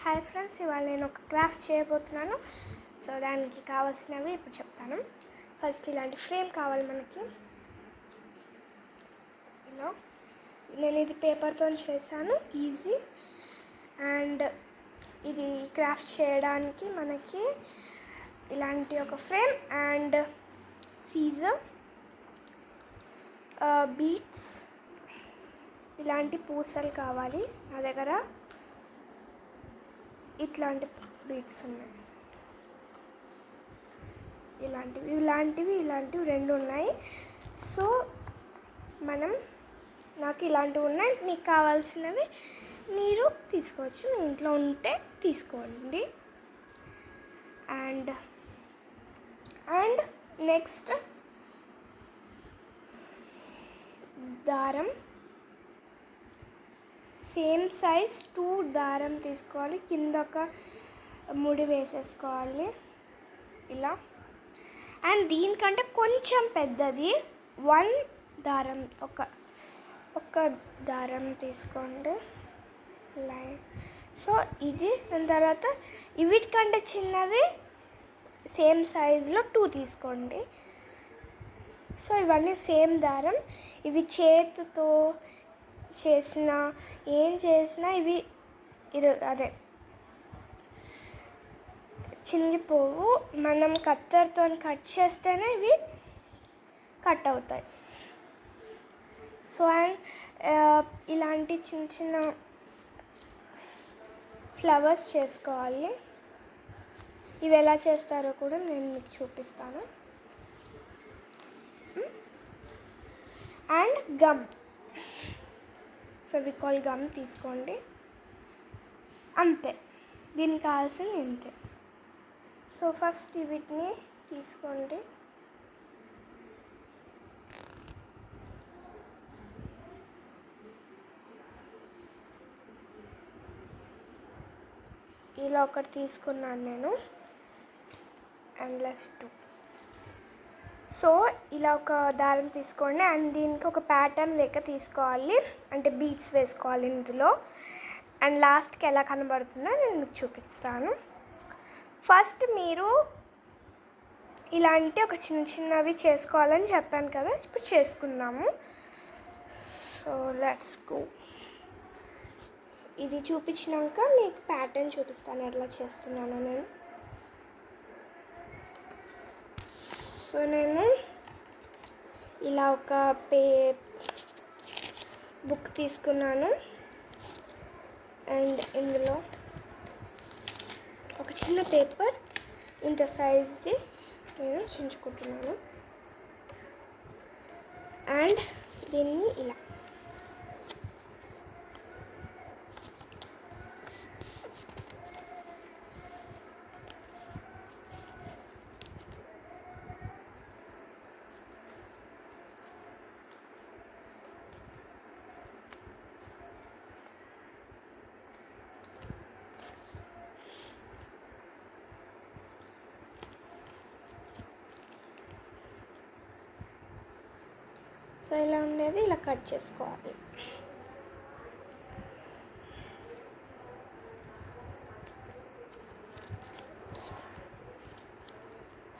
Hi friends, ఇవాళ నేను ఒక క్రాఫ్ట్ చేయబోతున్నాను. సో దానికి కావాల్సినవి ఇప్పుడు చెప్తాను. ఫస్ట్ ఇలాంటి ఫ్రేమ్ కావాలి మనకి. ఇలా నేను ఇది పేపర్తో చేశాను, ఈజీ. అండ్ ఇది క్రాఫ్ట్ చేయడానికి మనకి ఇలాంటి ఒక ఫ్రేమ్ అండ్ సీజర్, బీడ్స్, ఇలాంటి పూసలు కావాలి. నా దగ్గర ఇట్లాంటి బీడ్స్ ఉన్నాయి. ఇలాంటివి రెండు ఉన్నాయి. సో నాకు ఇలాంటివి ఉన్నాయి. మీకు కావాల్సినవి మీరు తీసుకోవచ్చు, మీ ఇంట్లో ఉంటే తీసుకోండి. అండ్ నెక్స్ట్ దారం, సేమ్ సైజ్ 2 దారం తీసుకోవాలి. కింద ఒక ముడి వేసేసుకోవాలి ఇలా. అండ్ దీనికంటే కొంచెం పెద్దది 1 దారం, ఒక దారం తీసుకోండి లైన్. సో ఇది దాని తర్వాత వీటికంటే చిన్నవి సేమ్ సైజులో 2 తీసుకోండి. సో ఇవన్నీ సేమ్ దారం. ఇవి చేతితో ఏం చేసినా ఇవి అదే చినిగిపోవు. మనం కత్తెరతో కట్ చేస్తేనే ఇవి కట్ అవుతాయి. సో అండ్ ఇలాంటి చిన్న చిన్న ఫ్లవర్స్ చేసుకోవాలి. ఇవి ఎలా చేస్తారో కూడా నేను మీకు చూపిస్తాను. అండ్ గమ్, ఫెవికాల్ గమ్ తీసుకోండి. అంతే, దీనికి కావాల్సింది ఇంతే. సో ఫస్ట్ వీటిని తీసుకోండి. ఇలా ఒకటి తీసుకున్నాను నేను, అండ్ లెస్ 2. సో ఇలా ఒక దారం తీసుకోండి. అండ్ దీనికి ఒక ప్యాటర్న్ లెక్క తీసుకోవాలి, అంటే బీడ్స్ వేసుకోవాలి ఇందులో. అండ్ లాస్ట్కి ఎలా కనబడుతుందో నేను మీకు చూపిస్తాను. ఫస్ట్ మీరు ఇలాంటి ఒక చిన్నవి చేసుకోవాలని చెప్పాను కదా, ఇప్పుడు చేసుకుందాము. So let's go. ఇది చూపించినాక మీకు ప్యాటర్న్ చూపిస్తాను ఎట్లా చేస్తున్నాను నేను. సో నేను ఇలా ఒక బుక్ తీసుకున్నాను. అండ్ ఇందులో ఒక చిన్న పేపర్ ఇంత సైజ్ది నేను చించుకుంటున్నాను. అండ్ దీన్ని ఇలా సో ఇలా ఉండేది ఇలా కట్ చేసుకోవాలి.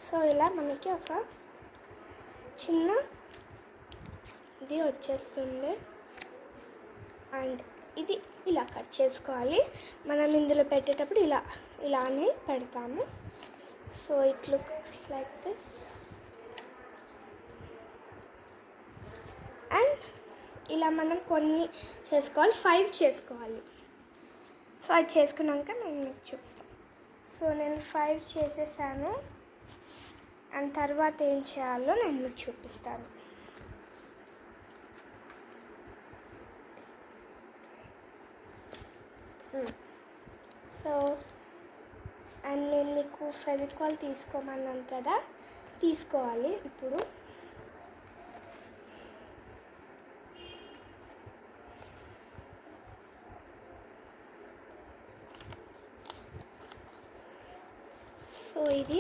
సో ఇలా మనకి ఒక చిన్న ఇది వచ్చేస్తుంది. అండ్ ఇది ఇలా కట్ చేసుకోవాలి. మనం ఇందులో పెట్టేటప్పుడు ఇలానే పెడతాము. So it looks like this. And ఇలా మనం కొన్ని చేసుకోవాలి, 5 చేసుకోవాలి. సో అది చేసుకున్నాక నేను మీకు చూపిస్తాను. సో నేను 5 చేసేసాను. అండ్ తర్వాత ఏం చేయాలో నేను మీకు చూపిస్తాను. సో అండ్ నేను మీకు ఫెవికాల్ తీసుకోమన్నాను కదా, తీసుకోవాలి ఇప్పుడు. సో ఇది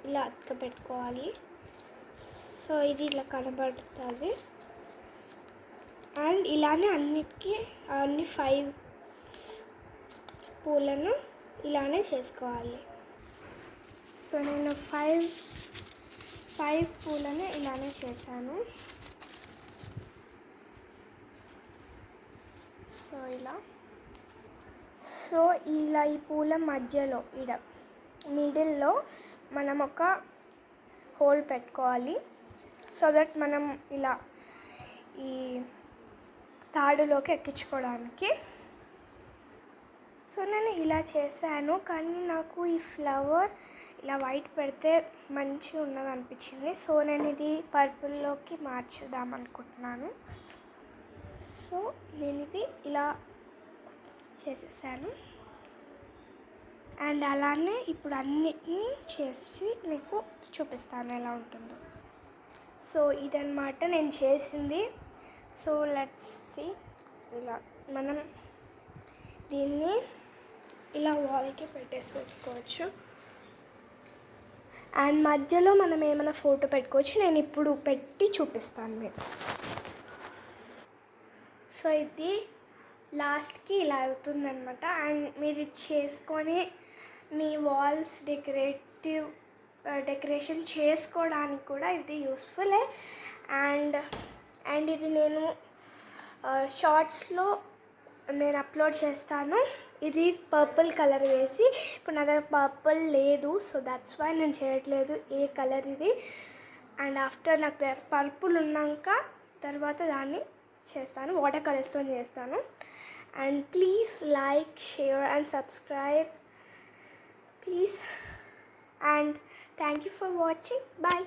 ఇలా అతక పెట్టుకోవాలి. సో ఇది ఇలా కనబడుతుంది. అండ్ ఇలానే అన్ని 5 పూలను ఇలానే చేసుకోవాలి. సో నేను 5 పూలను ఇలానే చేశాను. సో ఇలా ఈ పూల మధ్యలో మిడిల్లో మనం ఒక హోల్ పెట్టుకోవాలి. సో దట్ మనం ఇలా ఈ తాడులోకి ఎక్కించుకోవడానికి. సో నేను ఇలా చేశాను, కానీ నాకు ఈ ఫ్లవర్ ఇలా వైట్ పెడితే మంచిగా ఉన్నది అనిపించింది. సో నేను ఇది పర్పుల్లోకి మార్చుదాం అనుకుంటున్నాను. సో నేను ఇది ఇలా చేసేసాను. అండ్ అలానే ఇప్పుడు అన్నిటినీ చేసి మీకు చూపిస్తాను ఎలా ఉంటుందో. సో ఇదన్నమాట నేను చేసింది. So let's see. ఇలా మనం దీన్ని ఇలా వాల్కి పెట్టేసుకోవచ్చు. అండ్ మధ్యలో మనం ఏమైనా ఫోటో పెట్టుకోవచ్చు. నేను ఇప్పుడు పెట్టి చూపిస్తాను మీకు. సో ఇది లాస్ట్కి ఇలా అవుతుందన్నమాట. అండ్ మీరు ఇది చేసుకొని మీ వాల్స్ డెకరేషన్ చేసుకోవడానికి కూడా ఇది యూస్ఫుల్లే. అండ్ ఇది నేను షార్ట్స్లో నేను అప్లోడ్ చేస్తాను. ఇది పర్పుల్ కలర్ వేసి. ఇప్పుడు నా దగ్గర పర్పుల్ లేదు, సో దట్స్ వై నేను చేయట్లేదు ఏ కలర్ ఇది. అండ్ ఆఫ్టర్ నాకు దగ్గర పర్పుల్ ఉన్నాక తర్వాత దాన్ని చేస్తాను, వాటర్ కలర్స్తో చేస్తాను. And please like, share and subscribe please. And thank you for watching. Bye.